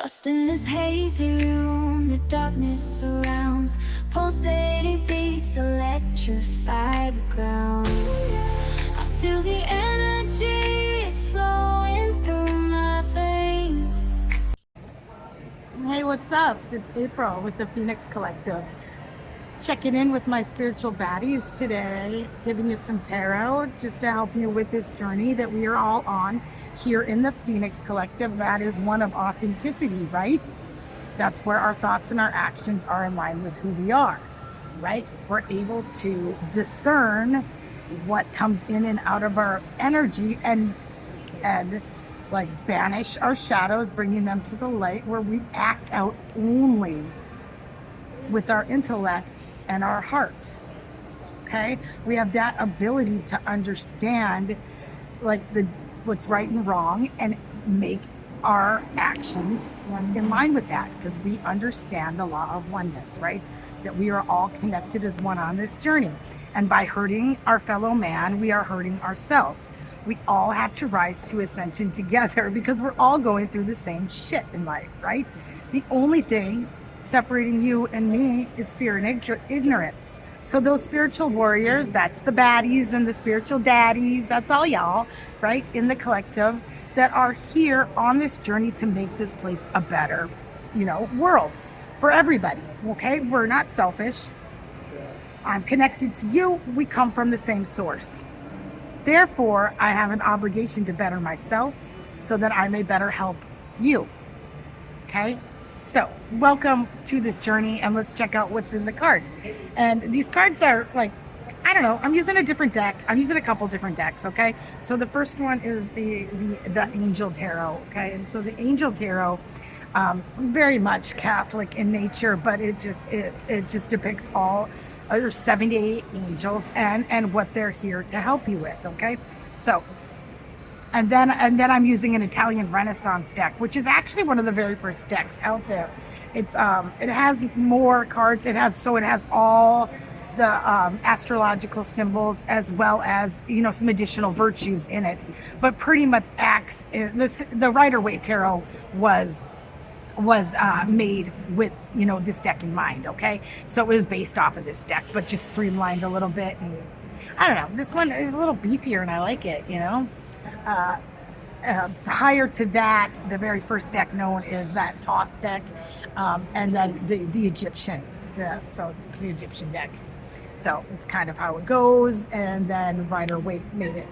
Lost in this hazy room, the darkness surrounds. Pulsating beats electrify the ground. I feel the energy, it's flowing through my veins. Hey, what's up? It's April with the Phoenix Collective. Checking in with my spiritual baddies today, giving you some tarot just to help you with this journey that we are all on here in the Phoenix Collective. That is one of authenticity, right? That's where our thoughts and our actions are in line with who we are, right? We're able to discern what comes in and out of our energy and like banish our shadows, bringing them to the light, where we act out only with our intellect and our heart. Okay, we have that ability to understand like what's right and wrong and make our actions in line with that, because we understand the law of oneness, right? That we are all connected as one on this journey, and by hurting our fellow man, we are hurting ourselves. We all have to rise to ascension together because we're all going through the same shit in life, right? The only thing separating you and me is fear and ignorance. So those spiritual warriors, that's the baddies and the spiritual daddies, that's all y'all, right, in the collective, that are here on this journey to make this place a better, world for everybody. Okay, we're not selfish. I'm connected to you. We come from the same source. Therefore, I have an obligation to better myself so that I may better help you. Okay? So, welcome to this journey, and let's check out what's in the cards. And these cards are like, I don't know, I'm using a different deck. I'm using a couple different decks, okay? So the first one is the Angel Tarot, okay? And so the Angel Tarot, very much Catholic in nature, but it just depicts all, there's 78 angels and what they're here to help you with, okay? So, and then I'm using an Italian Renaissance deck, which is actually one of the very first decks out there. It's it has more cards. It has all the astrological symbols, as well as some additional virtues in it. But pretty much acts. The Rider-Waite Tarot was made with this deck in mind. Okay, so it was based off of this deck, but just streamlined a little bit. And I don't know, this one is a little beefier, and I like it. Prior to that, the very first deck known is that Thoth deck, and then the Egyptian, the Egyptian deck. So it's kind of how it goes, and then Rider-Waite made it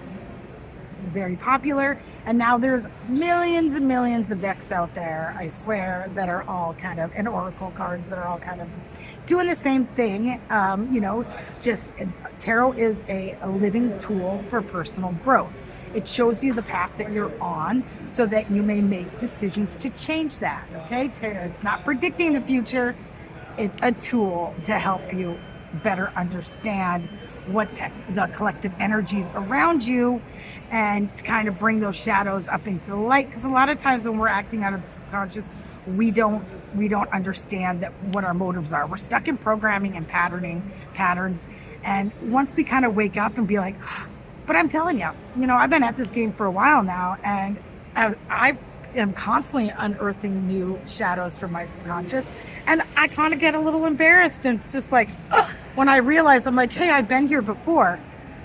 very popular, and now there's millions and millions of decks out there, I swear, that are all kind of, and oracle cards that are all kind of doing the same thing. Just tarot is a living tool for personal growth. It shows you the path that you're on so that you may make decisions to change that. Okay, tarot, it's not predicting the future, it's a tool to help you better understand what's the collective energies around you, and kind of bring those shadows up into the light. Because a lot of times when we're acting out of the subconscious, we don't understand that what our motives are. We're stuck in programming and patterns. And once we kind of wake up and be like, but I'm telling you, I've been at this game for a while now, and I am constantly unearthing new shadows from my subconscious, and I kind of get a little embarrassed, and it's just like, when I realize, I'm like, hey, I've been here before.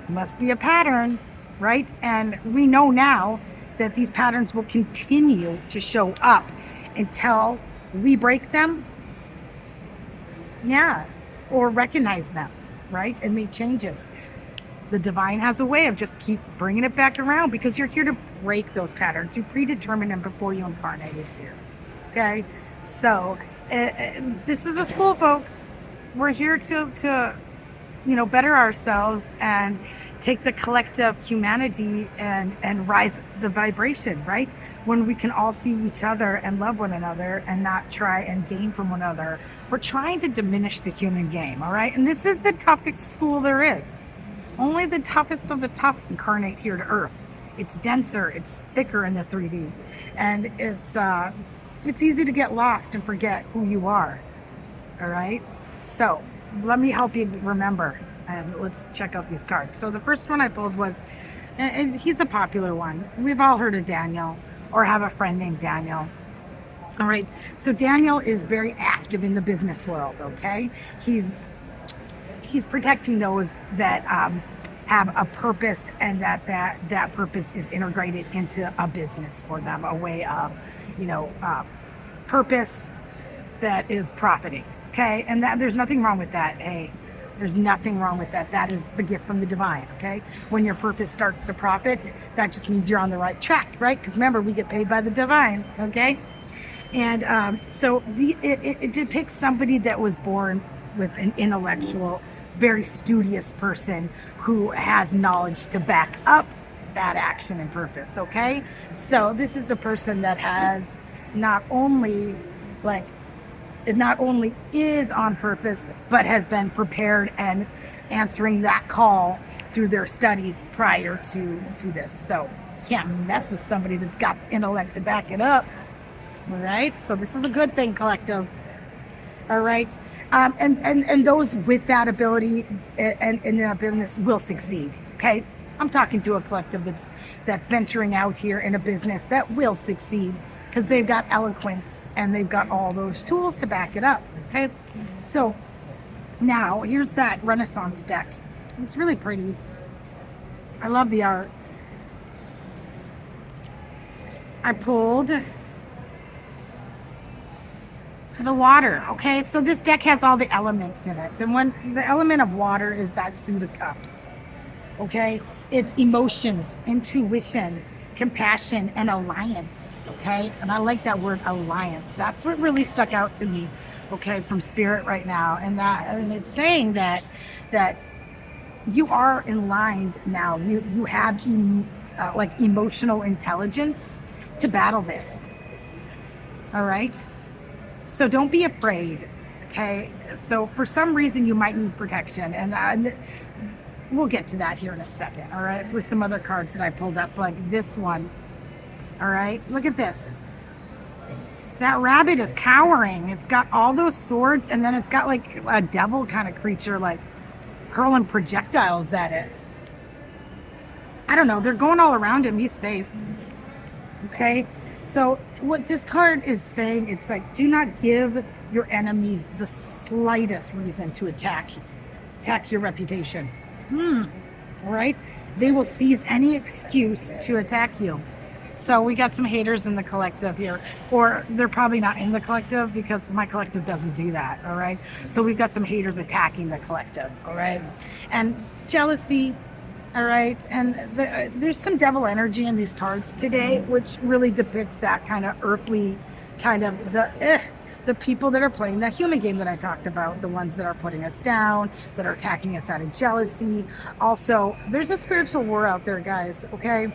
Must be a pattern, right? And we know now that these patterns will continue to show up until we break them, or recognize them, right? And make changes. The divine has a way of just keep bringing it back around, because you're here to break those patterns. You predetermine them before you incarnated here. Okay, so this is a school, folks. We're here to better ourselves and take the collective humanity and rise the vibration, right? When we can all see each other and love one another and not try and gain from one another. We're trying to diminish the human game, all right? And this is the toughest school there is. Only the toughest of the tough incarnate here to Earth. It's denser, it's thicker in the 3D, and it's easy to get lost and forget who you are. All right, so let me help you remember, and let's check out these cards. So the first one I pulled was, and he's a popular one. We've all heard of Daniel, or have a friend named Daniel. All right. So Daniel is very active in the business world. Okay. He's protecting those that have a purpose, and that purpose is integrated into a business for them, a way of, purpose that is profiting. Okay. And that there's nothing wrong with that. Hey, there's nothing wrong with that. That is the gift from the divine. Okay. When your purpose starts to profit, that just means you're on the right track, right? Because remember, we get paid by the divine. Okay. And so it depicts somebody that was born with an intellectual, very studious person who has knowledge to back up that action and purpose. Okay. So this is a person that has not only like, it not only is on purpose, but has been prepared and answering that call through their studies prior to this. So can't mess with somebody that's got intellect to back it up. All right. So this is a good thing, collective. All right. And those with that ability and in that business will succeed. Okay. I'm talking to a collective that's venturing out here in a business that will succeed, because they've got eloquence and they've got all those tools to back it up. Okay. So now here's that Renaissance deck. It's really pretty. I love the art. I pulled the water. Okay. So this deck has all the elements in it. And when the element of water is that Suit of Cups. Okay. It's emotions, intuition, compassion, and alliance. Okay. And I like that word, alliance. That's what really stuck out to me. Okay. From spirit right now. And it's saying that you are aligned now. You have like emotional intelligence to battle this. All right. So don't be afraid. Okay. So for some reason you might need protection, and we'll get to that here in a second. All right. With some other cards that I pulled up, like this one. All right. Look at this. That rabbit is cowering. It's got all those swords, and then it's got like a devil kind of creature, like hurling projectiles at it. I don't know. They're going all around him. He's safe. Okay. So what this card is saying, it's like, do not give your enemies the slightest reason to attack your reputation. All right. They will seize any excuse to attack you. So we got some haters in the collective here, or they're probably not in the collective, because my collective doesn't do that. All right. So we've got some haters attacking the collective. All right. And jealousy. All right. And there's some devil energy in these cards today, which really depicts that kind of earthly, kind of the people that are playing that human game that I talked about, the ones that are putting us down, that are attacking us out of jealousy. Also, there's a spiritual war out there, guys. Okay.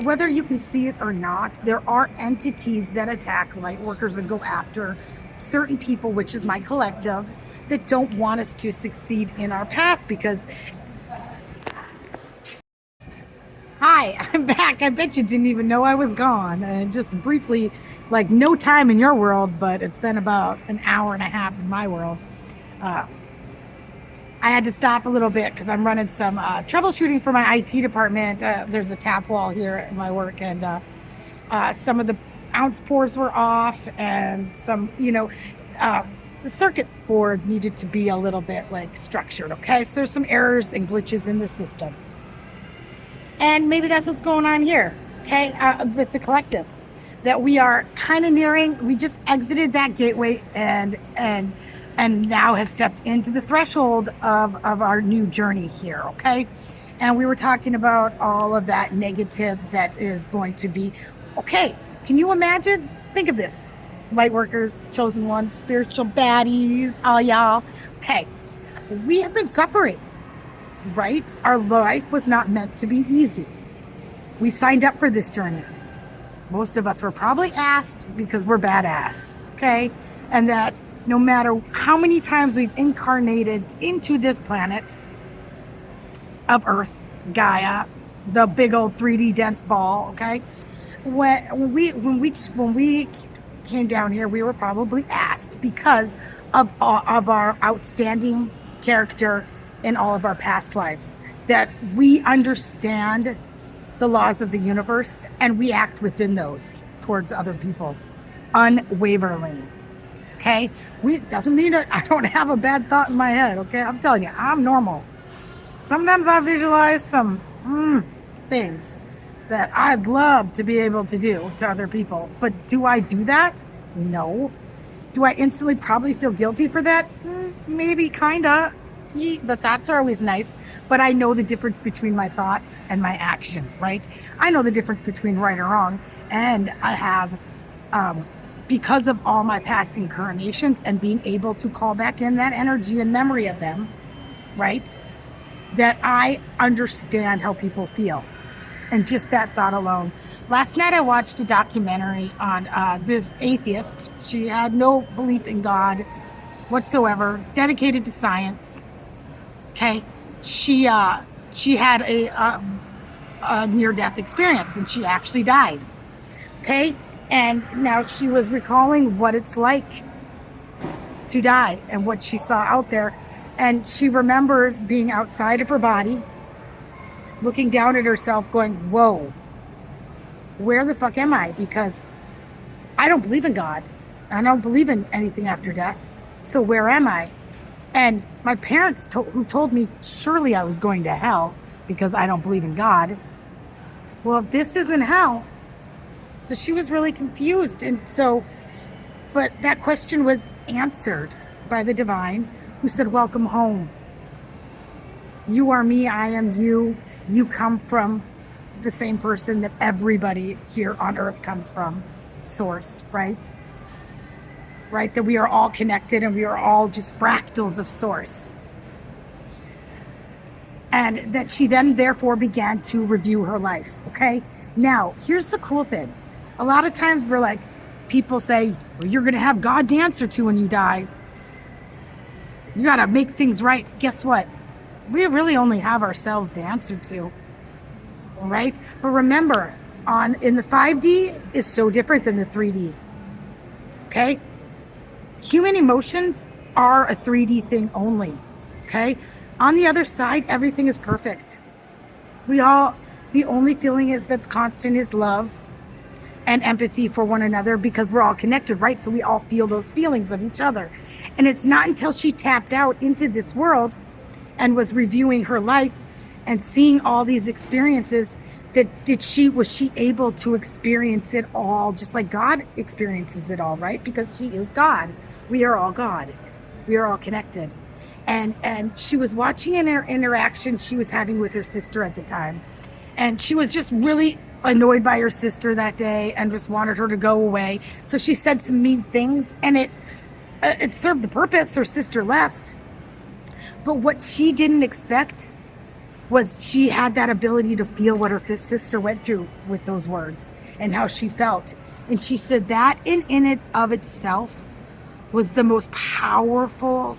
Whether you can see it or not, there are entities that attack light workers and go after certain people, which is my collective, that don't want us to succeed in our path. Because hi, I'm back. I bet you didn't even know I was gone. Just briefly, like no time in your world, but it's been about an hour and a half in my world. I had to stop a little bit because I'm running some troubleshooting for my IT department. There's a tap wall here at my work, and some of the ounce pours were off, and some, the circuit board needed to be a little bit like structured. Okay, so there's some errors and glitches in the system. And maybe that's what's going on here, okay, with the collective, that we are kind of nearing. We just exited that gateway and now have stepped into the threshold of our new journey here, okay? And we were talking about all of that negative that is going to be, okay, can you imagine? Think of this, light workers, chosen ones, spiritual baddies, all y'all. Okay, we have been suffering. Right? Our life was not meant to be easy. We signed up for this journey. Most of us were probably asked because we're badass. Okay? And that no matter how many times we've incarnated into this planet of Earth, Gaia, the big old 3D dense ball, okay? When we came down here, we were probably asked because of our outstanding character in all of our past lives, that we understand the laws of the universe and we act within those towards other people. unwaveringly. Okay? Doesn't mean that I don't have a bad thought in my head. Okay? I'm telling you, I'm normal. Sometimes I visualize some things that I'd love to be able to do to other people. But do I do that? No. Do I instantly probably feel guilty for that? Maybe, kinda. The thoughts are always nice, but I know the difference between my thoughts and my actions, right? I know the difference between right or wrong, and I have, because of all my past incarnations and being able to call back in that energy and memory of them, right? That I understand how people feel. And just that thought alone. Last night I watched a documentary on this atheist. She had no belief in God whatsoever, dedicated to science. Okay, she had a near-death experience, and she actually died. Okay, and now she was recalling what it's like to die and what she saw out there, and she remembers being outside of her body, looking down at herself going, whoa, where the fuck am I? Because I don't believe in God. I don't believe in anything after death. So where am I? And my parents who told me surely I was going to hell because I don't believe in God. Well, this isn't hell. So she was really confused. And so, but that question was answered by the divine, who said, welcome home. You are me, I am you. You come from the same person that everybody here on earth comes from, source, right? Right, that we are all connected and we are all just fractals of source. And that she then therefore began to review her life, okay? Now, here's the cool thing. A lot of times we're like, people say, well, you're gonna have God to answer to when you die. You gotta make things right. Guess what? We really only have ourselves to answer to, right? But remember, in the 5D is so different than the 3D, okay? Human emotions are a 3D thing only, okay? On the other side, everything is perfect. The only feeling that's constant is love and empathy for one another, because we're all connected, right? So we all feel those feelings of each other. And it's not until she tapped out into this world and was reviewing her life and seeing all these experiences that was she able to experience it all just like God experiences it all, right? Because she is God. We are all God. We are all connected. And she was watching an interaction she was having with her sister at the time. And she was just really annoyed by her sister that day and just wanted her to go away. So she said some mean things, and it served the purpose. Her sister left. But what she didn't expect was she had that ability to feel what her sister went through with those words and how she felt. And she said that in it of itself was the most powerful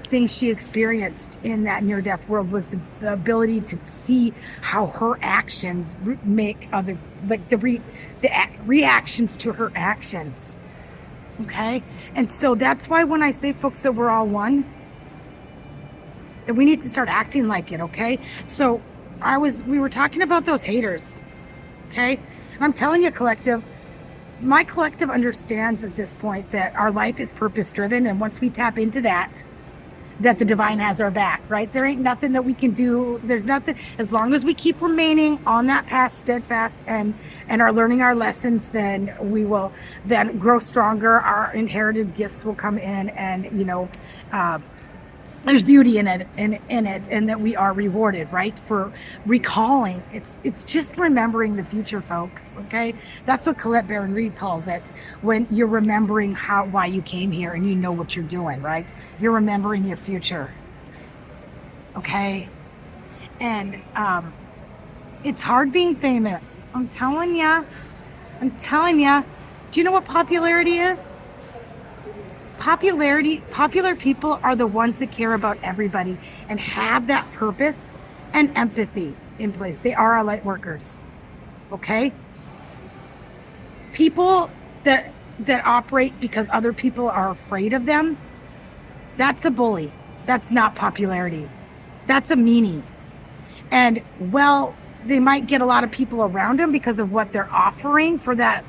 thing she experienced in that near-death world, was the ability to see how her actions make other, like the reactions to her actions. Okay? And so that's why when I say, folks, that we're all one, that we need to start acting like it, okay? So we were talking about those haters, okay? And I'm telling you, collective, my collective understands at this point that our life is purpose-driven, and once we tap into that the divine has our back, right? There ain't nothing that we can do. There's nothing, as long as we keep remaining on that path steadfast and are learning our lessons, then we will then grow stronger. Our inherited gifts will come in, and there's beauty in it, and that we are rewarded, right, for recalling. It's just remembering the future, folks. Okay, that's what Colette Baron Reed calls it. When you're remembering why you came here, and you know what you're doing, right? You're remembering your future. Okay, and it's hard being famous. I'm telling ya. Do you know what popularity is? Popular people are the ones that care about everybody and have that purpose and empathy in place. They are our light workers. Okay? People that operate because other people are afraid of them, that's a bully. That's not popularity. That's a meanie. And they might get a lot of people around them because of what they're offering for that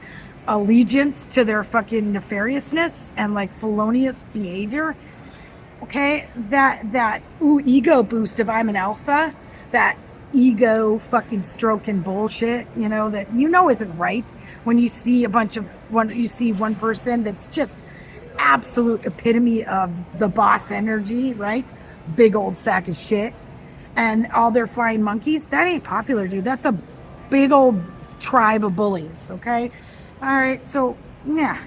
allegiance to their fucking nefariousness and like felonious behavior. Okay, that ego boost of I'm an alpha, that ego fucking stroking bullshit, that isn't right when you see one person that's just absolute epitome of the boss energy, right? Big old sack of shit, and all their flying monkeys. That ain't popular, dude. That's a big old tribe of bullies. Okay, all right. So yeah,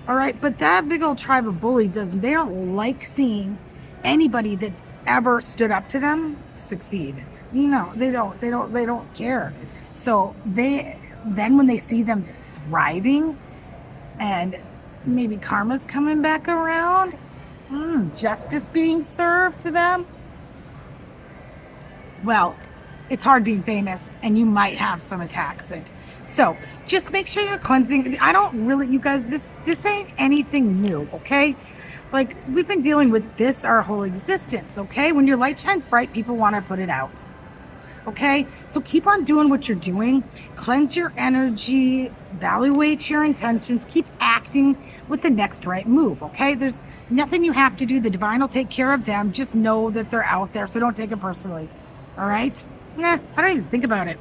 all right. But that big old tribe of bullies they don't like seeing anybody that's ever stood up to them succeed. They don't care. So then when they see them thriving and maybe karma's coming back around, justice being served to them, well, it's hard being famous and you might have some attacks. So just make sure you're cleansing. You guys, this ain't anything new, okay? Like, we've been dealing with this our whole existence, okay? When your light shines bright, people want to put it out, okay? So keep on doing what you're doing. Cleanse your energy, evaluate your intentions, keep acting with the next right move, okay? There's nothing you have to do. The divine will take care of them. Just know that they're out there, so don't take it personally, all right? I don't even think about it.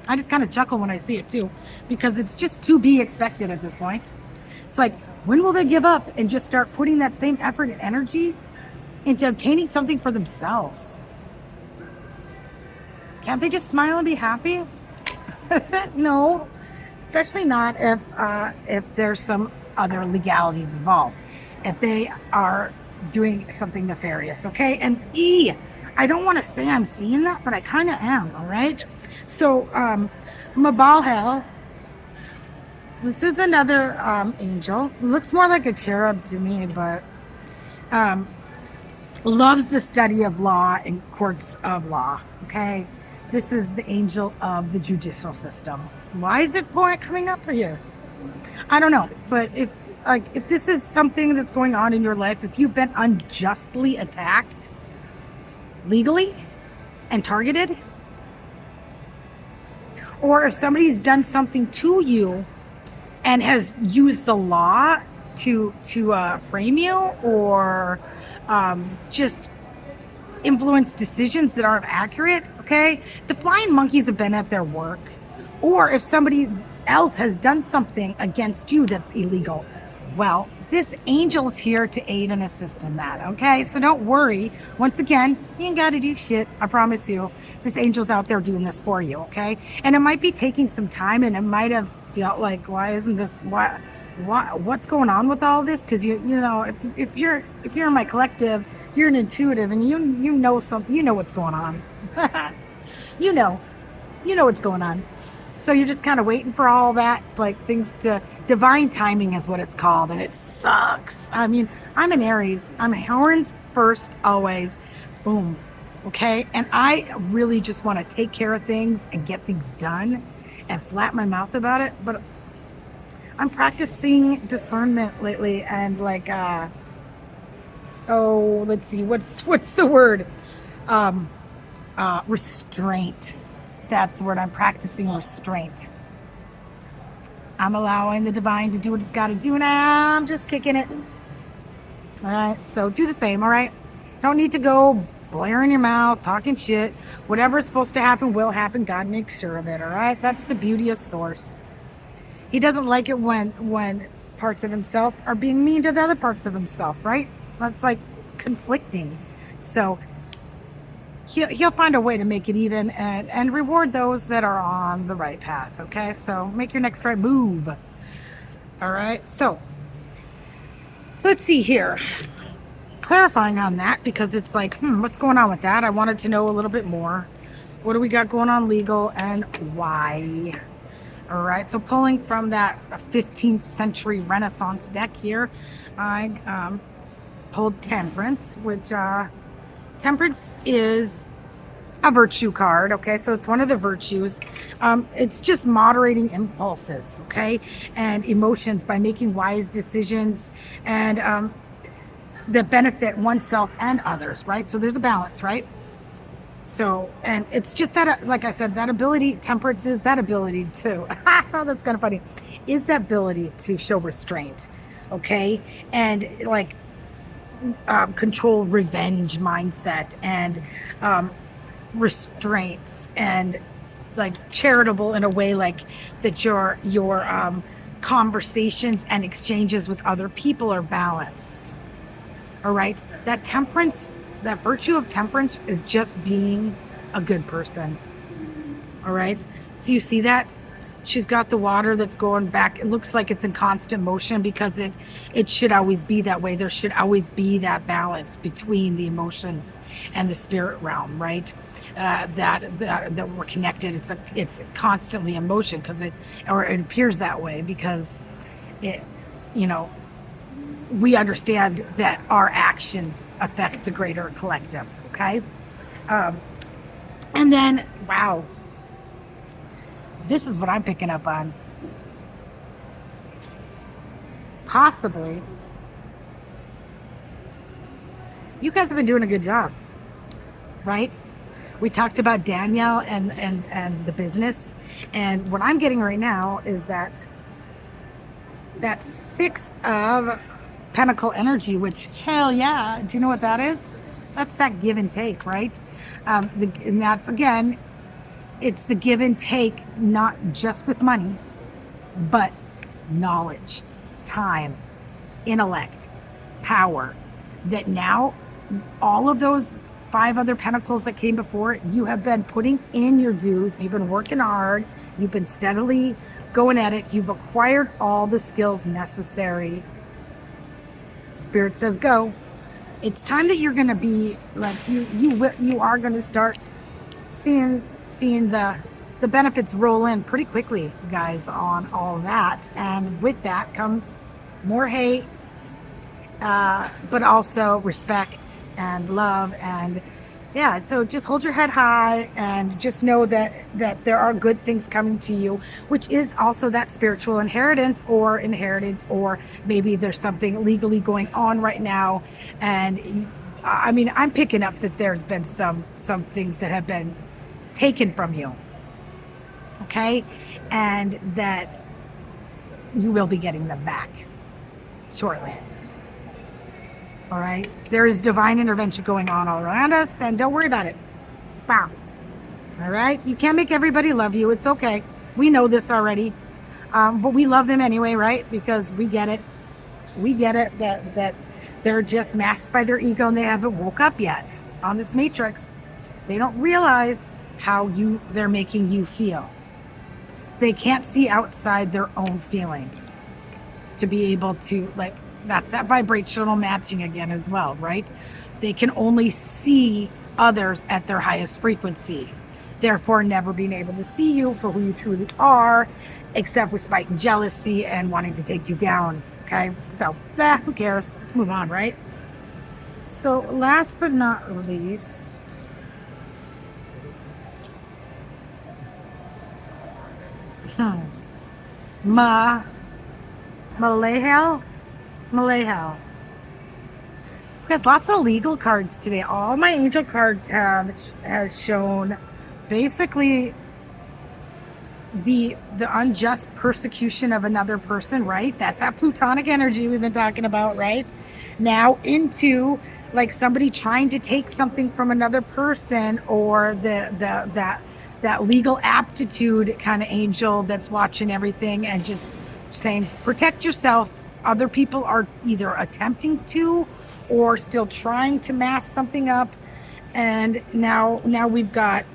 I just kind of chuckle when I see it, too, because it's just to be expected at this point. It's like, when will they give up and just start putting that same effort and energy into obtaining something for themselves? Can't they just smile and be happy? No, especially not if there's some other legalities involved. If they are doing something nefarious, okay? And I don't want to say I'm seeing that, but I kind of am, all right? So, Mabalhel, this is another angel. Looks more like a cherub to me, but loves the study of law and courts of law, okay? This is the angel of the judicial system. Why is it coming up here? I don't know, but if this is something that's going on in your life, if you've been unjustly attacked legally and targeted, or if somebody's done something to you and has used the law to frame you, or just influence decisions that aren't accurate, okay? The flying monkeys have been at their work. Or if somebody else has done something against you that's illegal, well, this angel's here to aid and assist in that, okay? So don't worry. Once again, you ain't got to do shit. I promise you. This angel's out there doing this for you, okay? And it might be taking some time, and it might have felt like, why isn't this, what's going on with all this? Because you know, if you're in my collective, you're an intuitive, and you know something, you know what's going on. you know what's going on. So you're just kind of waiting for all that, like things to, divine timing is what it's called, and it sucks. I mean, I'm an Aries. I'm horns first, always. Boom. Okay? And I really just want to take care of things and get things done and flap my mouth about it. But I'm practicing discernment lately, and like, let's see, what's the word? Restraint. That's the word. I'm practicing restraint. I'm allowing the divine to do what it's got to do now. I'm just kicking it. All right. So do the same. All right. Don't need to go blaring your mouth, talking shit. Whatever's supposed to happen will happen. God makes sure of it. All right. That's the beauty of Source. He doesn't like it when parts of himself are being mean to the other parts of himself. Right. That's like conflicting. So He'll find a way to make it even and reward those that are on the right path, okay? So make your next right move, all right? So let's see here. Clarifying on that, because it's like, what's going on with that? I wanted to know a little bit more. What do we got going on legal, and why? All right, so pulling from that 15th century Renaissance deck here, I pulled Temperance, which... Temperance is a virtue card, okay? So it's one of the virtues. It's just moderating impulses, okay? And emotions by making wise decisions and that benefit oneself and others, right? So there's a balance, right? So, and it's just that, like I said, that ability, temperance is that ability to, that's kind of funny, is that ability to show restraint, okay? And like control revenge mindset and restraints and like charitable in a way like that your conversations and exchanges with other people are balanced. All right, that temperance, that virtue of temperance is just being a good person. All right, so you see that she's got the water that's going back. It looks like it's in constant motion because it should always be that way. There should always be that balance between the emotions and the spirit realm, right? That we're connected. It's constantly in motion because it appears that way because it, you know, we understand that our actions affect the greater collective. Okay, and then wow. This is what I'm picking up on. Possibly. You guys have been doing a good job, right? We talked about Danielle and the business. And what I'm getting right now is that Six of Pentacle energy, which hell yeah. Do you know what that is? That's that give and take, right? And that's again, it's the give and take, not just with money, but knowledge, time, intellect, power. That now, all of those 5 other pentacles that came before it, you have been putting in your dues. You've been working hard. You've been steadily going at it. You've acquired all the skills necessary. Spirit says go. It's time that you're going to be like you are going to start seeing the benefits roll in pretty quickly, guys, on all that. And with that comes more hate, but also respect and love. And yeah, so just hold your head high and just know that there are good things coming to you, which is also that spiritual inheritance, or maybe there's something legally going on right now. And I mean, I'm picking up that there's been some things that have been taken from you, okay, and that you will be getting them back shortly. All right, there is divine intervention going on all around us, and don't worry about it. Wow. All right, you can't make everybody love you. It's okay. We know this already, but we love them anyway, right? Because we get it that they're just masked by their ego and they haven't woke up yet on this matrix. They don't realize how they're making you feel. They can't see outside their own feelings to be able to, like, that's that vibrational matching again as well, right? They can only see others at their highest frequency, therefore never being able to see you for who you truly are, except with spite and jealousy and wanting to take you down. Okay, so who cares? Let's move on, right? So last but not least, Malahel. We've got lots of legal cards today. All my angel cards has shown basically the unjust persecution of another person, right? That's that plutonic energy we've been talking about, right? Now into like somebody trying to take something from another person, or that legal aptitude kind of angel that's watching everything and just saying, protect yourself. Other people are either attempting to or still trying to mask something up. And now we've got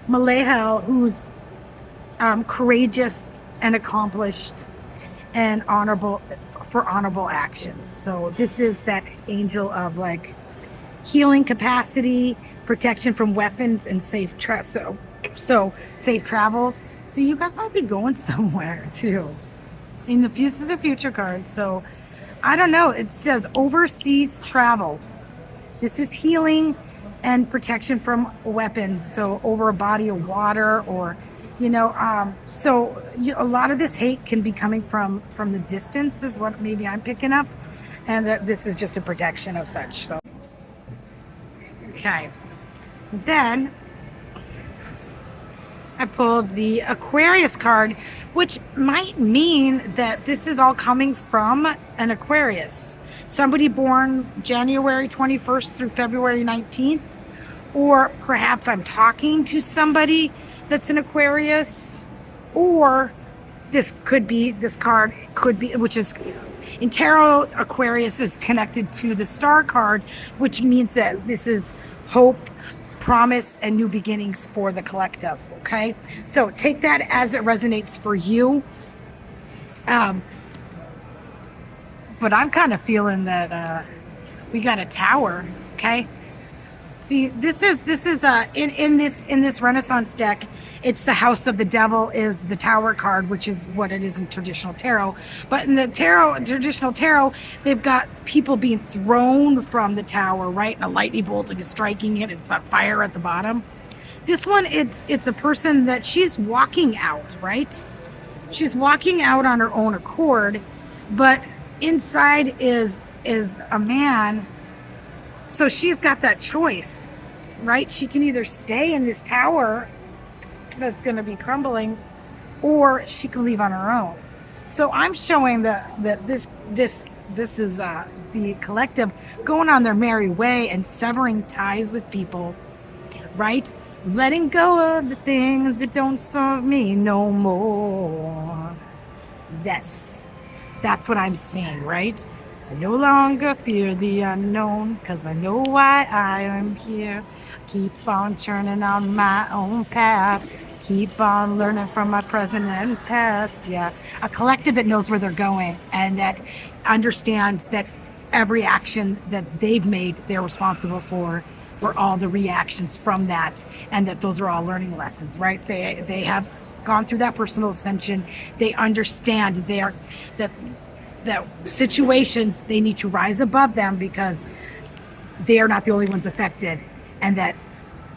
Malahel, who's courageous and accomplished and honorable actions. So this is that angel of like healing capacity, protection from weapons, and safe safe travels. So you guys might be going somewhere too. This is a future card, so I don't know. It says overseas travel. This is healing and protection from weapons, so over a body of water, or a lot of this hate can be coming from the distance, is what maybe I'm picking up, and that this is just a protection of such. So okay, Then I pulled the Aquarius card, which might mean that this is all coming from an Aquarius. Somebody born January 21st through February 19th. Or perhaps I'm talking to somebody that's an Aquarius. Or this card could be, which is in tarot, Aquarius is connected to the star card, which means that this is hope, promise, and new beginnings for the collective. Okay, so take that as it resonates for you. But I'm kind of feeling that we got a tower. Okay, see, this is in this Renaissance deck, it's the House of the Devil is the Tower card, which is what it is in traditional tarot. But in the traditional tarot, they've got people being thrown from the tower, right? And a lightning bolt is striking it. It's on fire at the bottom. This one, it's a person that she's walking out, right? She's walking out on her own accord, but inside is a man. So she's got that choice, right? She can either stay in this tower that's going to be crumbling, or she can leave on her own. So I'm showing that this is the collective going on their merry way and severing ties with people, right? Letting go of the things that don't serve me no more. Yes, that's what I'm seeing, right? I no longer fear the unknown, because I know why I am here. Keep on churning on my own path. Keep on learning from my present and past. Yeah, a collective that knows where they're going and that understands that every action that they've made, they're responsible for all the reactions from that, and that those are all learning lessons, right? They have gone through that personal ascension. They understand that situations, they need to rise above them because they are not the only ones affected, and that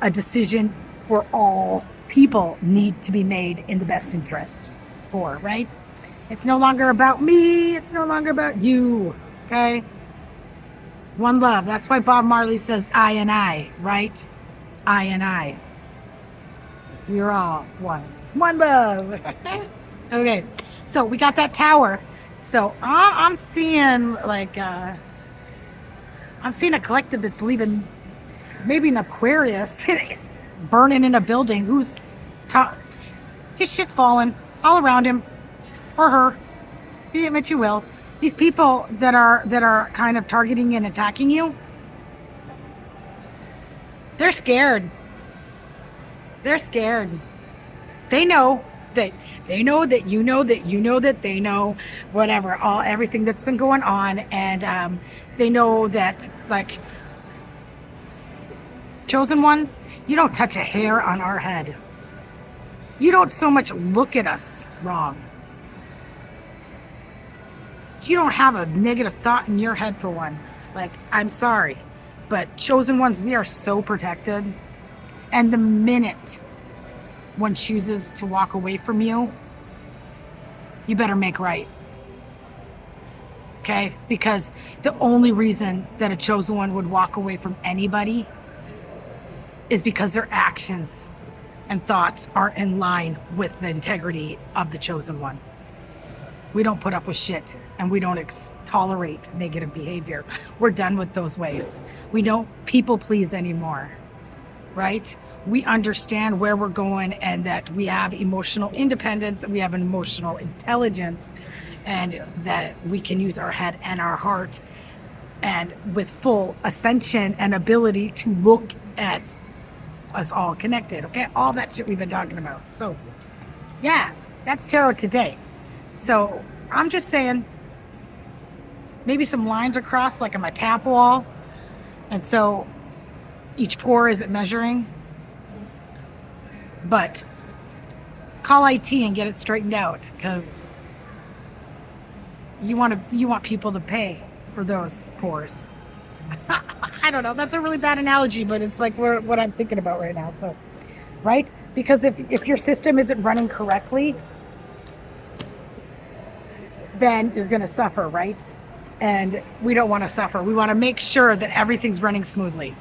a decision for all people need to be made in the best interest for, right? It's no longer about me. It's no longer about you. Okay? One love. That's why Bob Marley says I and I, right? I and I. We're all one. One love. Okay. So we got that tower. So I'm seeing I'm seeing a collective that's leaving, maybe an Aquarius, burning in a building. His shit's falling all around him or her, be it what you will. These people that are kind of targeting and attacking you, they're scared. They're scared. They know that you know that they know whatever, everything that's been going on, and they know that, like, chosen ones, you don't touch a hair on our head. You don't so much look at us wrong. You don't have a negative thought in your head for one. Like, I'm sorry, but chosen ones, we are so protected. And the minute one chooses to walk away from you, you better make right. Okay? Because the only reason that a chosen one would walk away from anybody is because their actions and thoughts aren't in line with the integrity of the chosen one. We don't put up with shit, and we don't tolerate negative behavior. We're done with those ways. We don't people please anymore, right? We understand where we're going, and that we have emotional independence, we have an emotional intelligence, and that we can use our head and our heart, and with full ascension and ability to look at us all connected. Okay, all that shit we've been talking about. So yeah, that's tarot today. So I'm just saying, maybe some lines are crossed like on my tap wall, and so each pour is it measuring. But call IT and get it straightened out, because you want people to pay for those pours. I don't know. That's a really bad analogy, but it's like what I'm thinking about right now. So, right? Because if your system isn't running correctly, then you're going to suffer, right? And we don't want to suffer. We want to make sure that everything's running smoothly.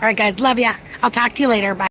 All right, guys, love ya. I'll talk to you later. Bye.